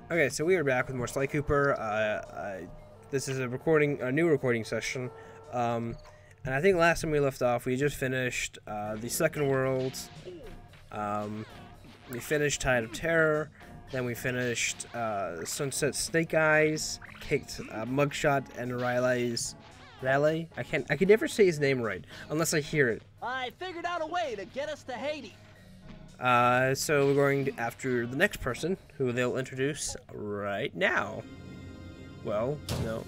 Okay, so we are back with more Sly Cooper. This is a new recording session. And I think last time we left off, we just finished the second world. We finished Tide of Terror. Then we finished Sunset Snake Eyes, kicked Mugshot and Riley's. Riley? I can never say his name right unless I hear it. I figured out a way to get us to Haiti. So we're going after the next person, who they'll introduce right now. Well, no.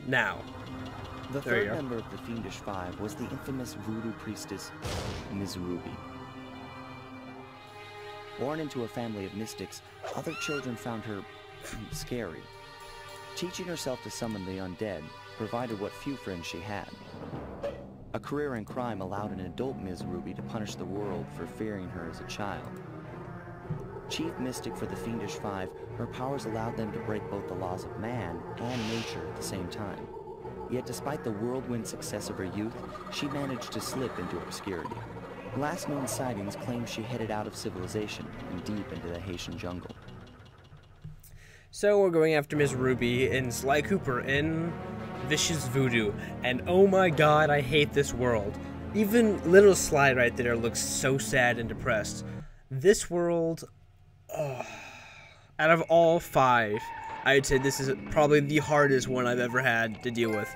Now. The third member of the Fiendish Five was the infamous voodoo priestess, Ms. Ruby. Born into a family of mystics, other children found her scary. Teaching herself to summon the undead provided what few friends she had. A career in crime allowed an adult Ms. Ruby to punish the world for fearing her as a child. Chief mystic for the Fiendish Five, her powers allowed them to break both the laws of man and nature at the same time. Yet despite the whirlwind success of her youth, she managed to slip into obscurity. Last known sightings claim she headed out of civilization and deep into the Haitian jungle. So we're going after Ms. Ruby and Sly Cooper in Vicious Voodoo, and oh my god, I hate this world. Even little Sly right there looks so sad and depressed. This world, out of all 5, I would say this is probably the hardest one I've ever had to deal with.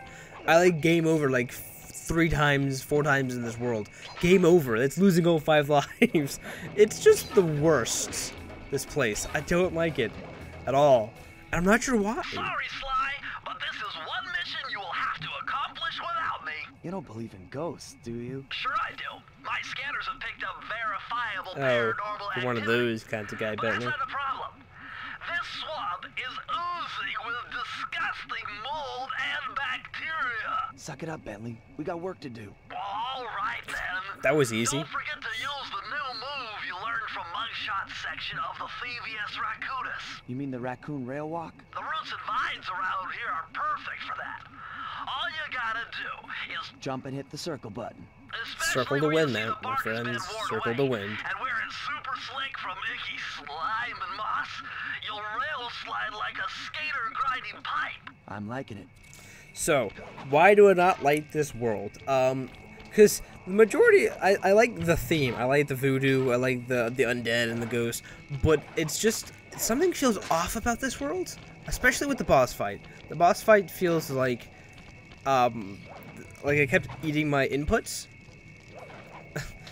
I like game over like 4 times in this world. Game over. It's losing all 5 lives. It's just the worst, this place. I don't like it at all. I'm not sure why. Sorry, Sly, but this is one mission you will have to accomplish without me. You don't believe in ghosts, do you? Sure I do. My scanners have picked up verifiable Oh, paranormal activity. one of those kinds of guy, But bet that's me. not the problem. This swamp is oozing with disgusting mold and bacteria. Suck it up, Bentley. We got work to do. All right, then. That was easy. Don't forget to use the new move you learned from Mugshot section of the Thievius Raccoonus. You mean the raccoon rail walk? The roots and vines around here are perfect for that. All you gotta do is Jump and hit the circle button. Circle to win, man, my friends. Circle to win. And where it's super slick from icky slime and moss, you'll rail slide like a skater grinding pipe. I'm liking it. So, why do I not like this world? Because the majority, I like the theme. I like the voodoo, I like the undead and the ghosts, but it's just, something feels off about this world, especially with the boss fight. The boss fight feels like I kept eating my inputs.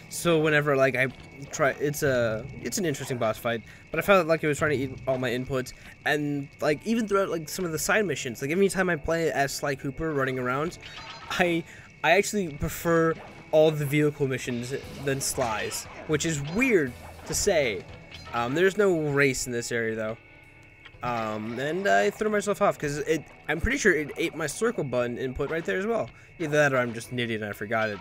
So whenever like I try, it's an interesting boss fight, but I felt like it was trying to eat all my inputs, and like even throughout like some of the side missions, like every time I play as Sly Cooper running around, I actually prefer all the vehicle missions than Sly's, which is weird to say. There's no race in this area though, and I threw myself off because I'm pretty sure it ate my circle button input right there as well. Either that or I'm just an idiot and I forgot it.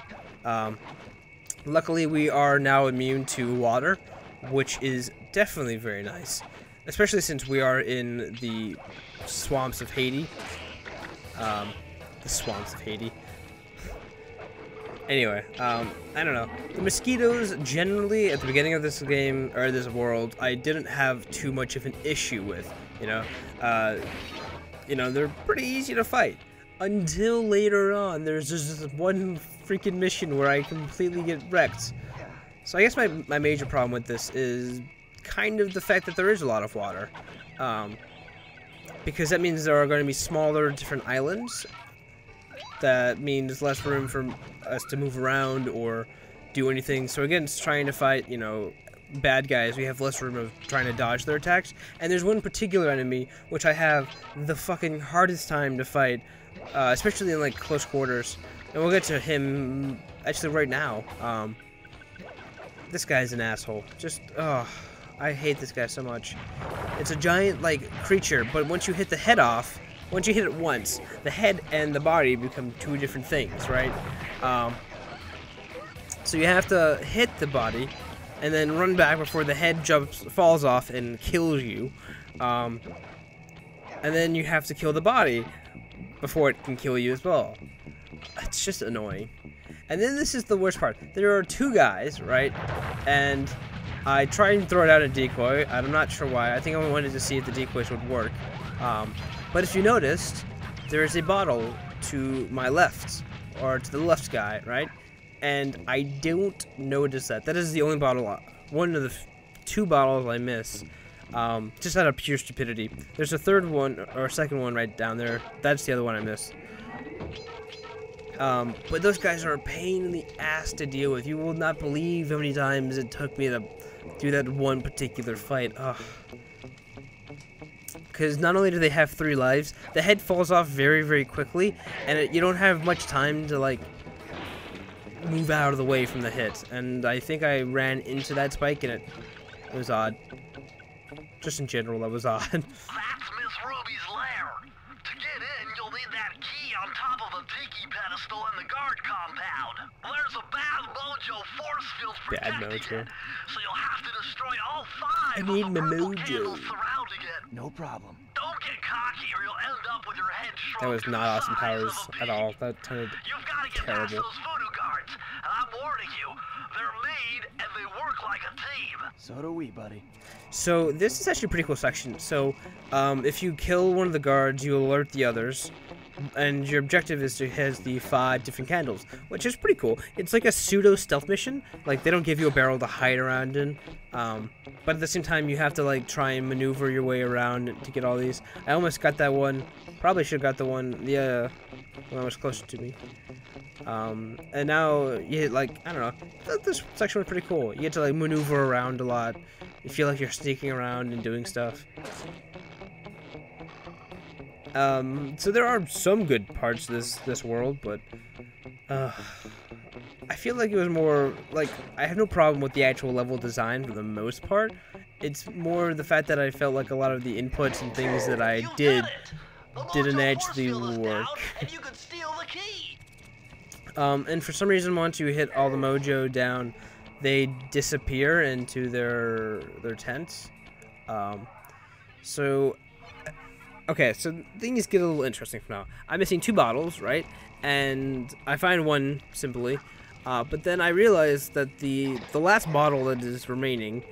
Luckily, we are now immune to water, which is definitely very nice, especially since we are in the swamps of Haiti. The swamps of Haiti. Anyway, I don't know. The mosquitoes, generally, at the beginning of this game, or this world, I didn't have too much of an issue with, you know. They're pretty easy to fight. Until later on, there's just this one freaking mission where I completely get wrecked. So I guess my major problem with this is kind of the fact that there is a lot of water. Because that means there are going to be smaller, different islands. That means less room for us to move around or do anything. So again, it's trying to fight, bad guys. We have less room of trying to dodge their attacks. And there's one particular enemy which I have the fucking hardest time to fight, especially in like close quarters. And we'll get to him actually right now. This guy's an asshole. I hate this guy so much. It's a giant like creature, but once you hit the head off, once you hit it once, the head and the body become 2 different things, right? So you have to hit the body and then run back before the head falls off and kills you. And then you have to kill the body before it can kill you as well. It's just annoying. And then this is the worst part. There are 2 guys, right? And I tried and throw it out a decoy. I'm not sure why. I think I wanted to see if the decoys would work. But if you noticed, there is a bottle to my left, or to the left guy, right? And I don't notice that. That is the only bottle, one of the 2 bottles I miss. Just out of pure stupidity. There's a third one, or second one right down there. That's the other one I missed. But those guys are a pain in the ass to deal with. You will not believe how many times it took me to do that one particular fight. Ugh. Because not only do they have 3 lives, the head falls off very, very quickly, and you don't have much time to, like, move out of the way from the hit. And I think I ran into that spike, and it was odd. Just in general, that was odd. That's Miss Ruby's lair. To get in, you'll need that key on top of the tiki pedestal in the guard compound. There's a bad mojo force field protecting it, so you'll have to destroy all 5 of the purple candles surrounding it. No problem. Don't get cocky or you'll end up with your head shrunk. That was to not the awesome size powers of a at pea. all. That sounded You've got to get past terrible. those voodoo guards, and I'm warning you, they're mean and they work like a team. So do we, buddy. So this is actually a pretty cool section. So if you kill one of the guards, you alert the others, and your objective is to hit the 5 different candles, which is pretty cool. It's like a pseudo stealth mission. Like, they don't give you a barrel to hide around in, but at the same time you have to like try and maneuver your way around to get all these. I almost got that one. Probably should have got the one that was closer to me. And now you like, I don't know, this section was pretty cool. You get to like maneuver around a lot. You feel like you're sneaking around and doing stuff. So there are some good parts to this world, but I feel like it was more like, I have no problem with the actual level design for the most part. It's more the fact that I felt like a lot of the inputs and things that I didn't actually work. And you can steal the key. And for some reason, once you hit all the mojo down, they disappear into their tents. So things get a little interesting for now. I'm missing 2 bottles, right? And I find one simply, but then I realize that the last bottle that is remaining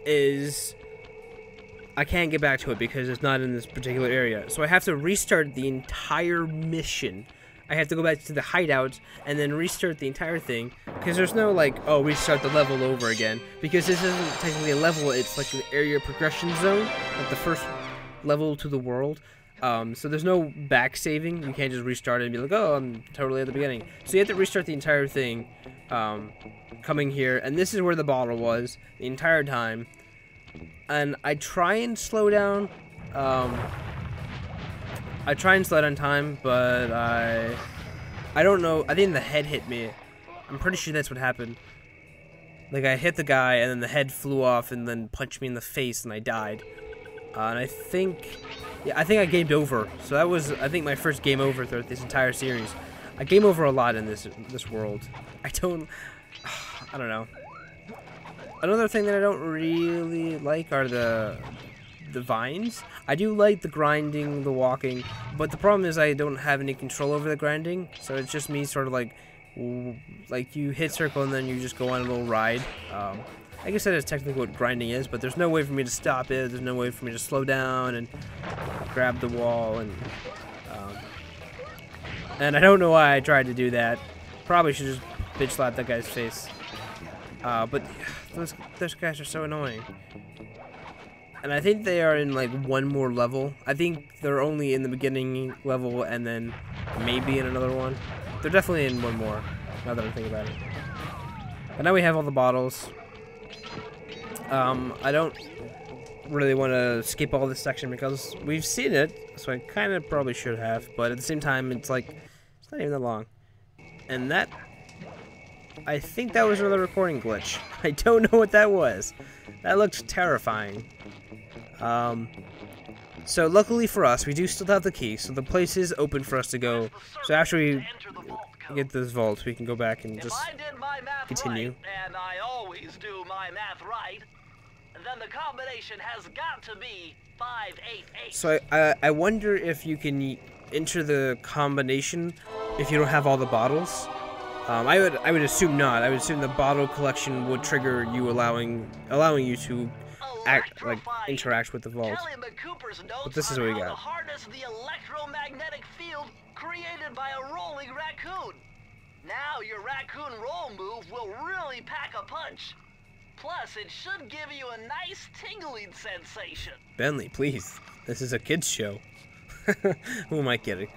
is, I can't get back to it because it's not in this particular area. So I have to restart the entire mission. I have to go back to the hideout and then restart the entire thing, because there's no like, oh, restart the level over again, because this isn't technically a level, it's like an area progression zone, like the first level to the world. So there's no back saving. You can't just restart it and be like, oh, I'm totally at the beginning. So you have to restart the entire thing, coming here, and this is where the bottle was the entire time. And I try and slow down, time, but I don't know. I think the head hit me. I'm pretty sure that's what happened. Like, I hit the guy, and then the head flew off, and then punched me in the face, and I died. And I think I gamed over. So that was, I think, my first game over throughout this entire series. I game over a lot in this world. I don't know. Another thing that I don't really like are the vines. I do like the grinding, the walking, but the problem is I don't have any control over the grinding, so it's just me sort of like you hit circle and then you just go on a little ride. I guess that is technically what grinding is, but there's no way for me to stop it, there's no way for me to slow down and grab the wall, and I don't know why I tried to do that. Probably should just bitch slap that guy's face. But those guys are so annoying. And I think they are in like one more level. I think they're only in the beginning level and then maybe in another one. They're definitely in one more, now that I think about it. And now we have all the bottles. I don't really want to skip all this section because we've seen it, so I kind of probably should have. But at the same time, it's like, it's not even that long. And that, I think that was another recording glitch. I don't know what that was. That looked terrifying. So luckily for us, we do still have the key, so the place is open for us to go. So after we get this vault, we can go back and just continue. Right, and I always do my math right, then the combination has got to be 588. So I wonder if you can enter the combination if you don't have all the bottles. I would assume not. I would assume the bottle collection would trigger you, allowing you to interact with the vault. But this is what we got. To harness the electromagnetic field created by a rolling raccoon. Now your raccoon roll move will really pack a punch. Plus, it should give you a nice tingling sensation. Bentley, please. This is a kids show. Who am I kidding?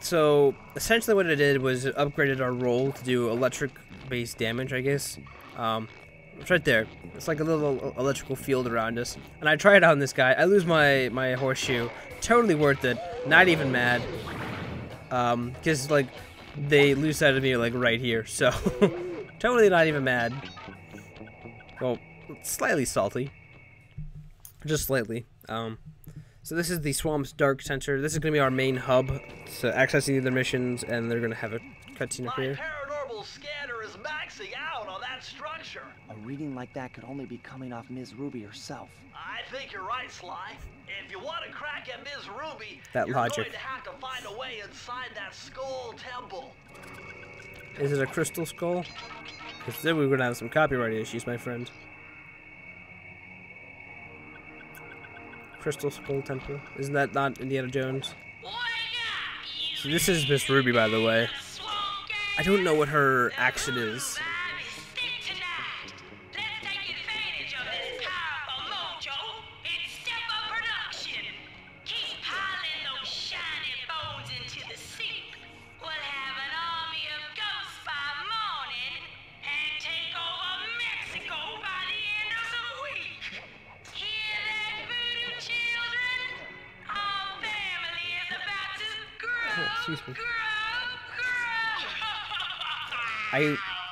So essentially what it did was it upgraded our roll to do electric-based damage, I guess. It's right there. It's like a little electrical field around us. And I tried it on this guy. I lose my horseshoe. Totally worth it. Not even mad. Because, like, they lose sight of me, like, right here. So, totally not even mad. Well, slightly salty. Just slightly. So this is the Swamp's Dark Center. This is going to be our main hub to access the other missions, and they're going to have a cutscene up here. Paranormal scanner is maxing out on that structure. A reading like that could only be coming off Ms. Ruby herself. I think you're right, Sly. If you want to crack at Ms. Ruby, That you're logic. going to have to find a way inside that skull temple. Is it a crystal skull? Because then we're going to have some copyright issues, my friend. Crystal Skull Temple. Isn't that not Indiana Jones? So this is Miss Ruby, by the way. I don't know what her accent is. Excuse me.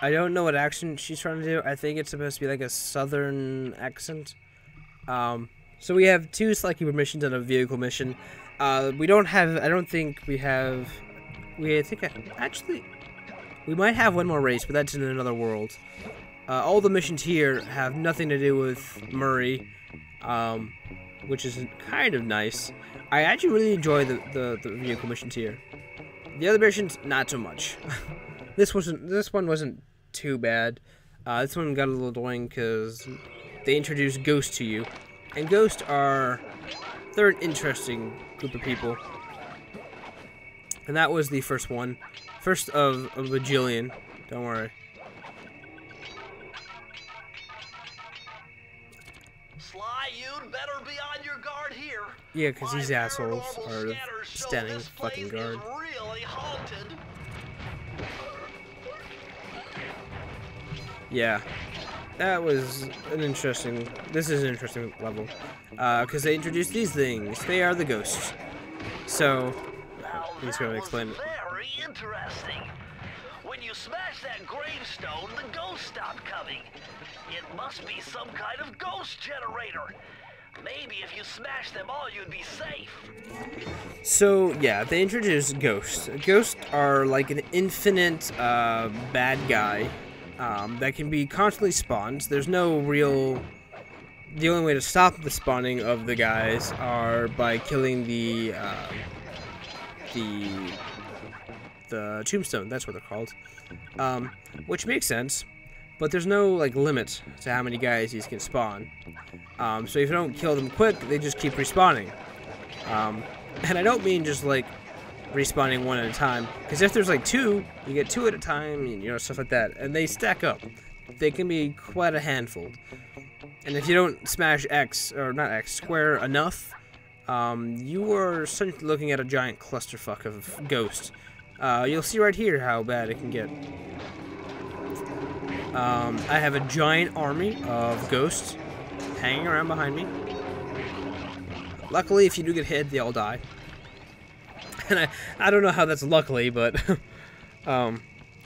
I don't know what accent she's trying to do. I think it's supposed to be like a southern accent. So we have 2 select keeper missions and a vehicle mission. We don't have. I don't think we have. Actually, we might have one more race, but that's in another world. All the missions here have nothing to do with Murray, which is kind of nice. I actually really enjoy the vehicle missions here. The other missions, not so much. This one wasn't too bad. This one got a little annoying because they introduced ghosts to you, and ghosts they're an interesting group of people. And that was the first one, first of a bajillion. Don't worry. Sly, you'd better be on your guard here. Yeah, because these My assholes paranormal are scanners show standing this fucking place guard. is really haunted. Yeah, that was an interesting. This is an interesting level, because they introduced these things. They are the ghosts. So, Now I'm just gonna that explain was it. very interesting. When you smash that gravestone, the ghosts stop coming. It must be some kind of ghost generator. Maybe if you smash them all, you'd be safe. So yeah, they introduced ghosts. Ghosts are like an infinite bad guy that can be constantly spawned. There's no real. The only way to stop the spawning of the guys are by killing the tombstone. That's what they're called. Which makes sense, but there's no like limit to how many guys these can spawn. So if you don't kill them quick, they just keep respawning. And I don't mean just like respawning one at a time, because if there's like 2, you get 2 at a time, and, you know, stuff like that, and they stack up. They can be quite a handful. And if you don't smash square enough, you are essentially looking at a giant clusterfuck of ghosts. You'll see right here how bad it can get. I have a giant army of ghosts hanging around behind me. Luckily, if you do get hit, they all die. And I don't know how that's luckily, but I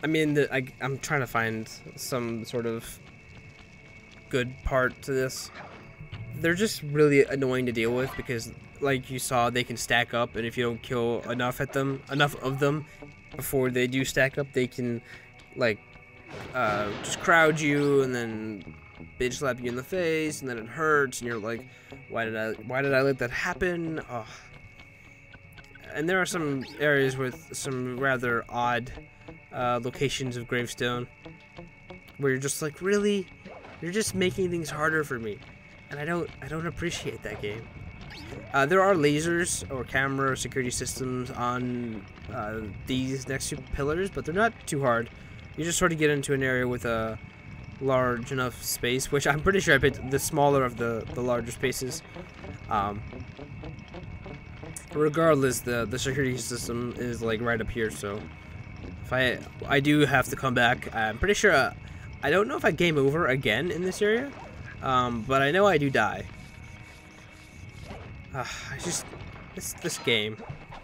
mean, I'm trying to find some sort of good part to this. They're just really annoying to deal with because, like you saw, they can stack up, and if you don't kill enough of them before they do stack up, they can like just crowd you and then bitch slap you in the face, and then it hurts, and you're like, why did I let that happen? Oh. And there are some areas with some rather odd locations of gravestone, where you're just like, really, you're just making things harder for me, and I don't appreciate that game. There are lasers or camera security systems on these next two pillars, but they're not too hard. You just sort of get into an area with a large enough space, which I'm pretty sure I picked the smaller of the larger spaces. Regardless, the security system is like right up here, so if I do have to come back. I'm pretty sure I don't know if I game over again in this area, but I know I do die. I just this game,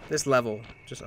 this level, just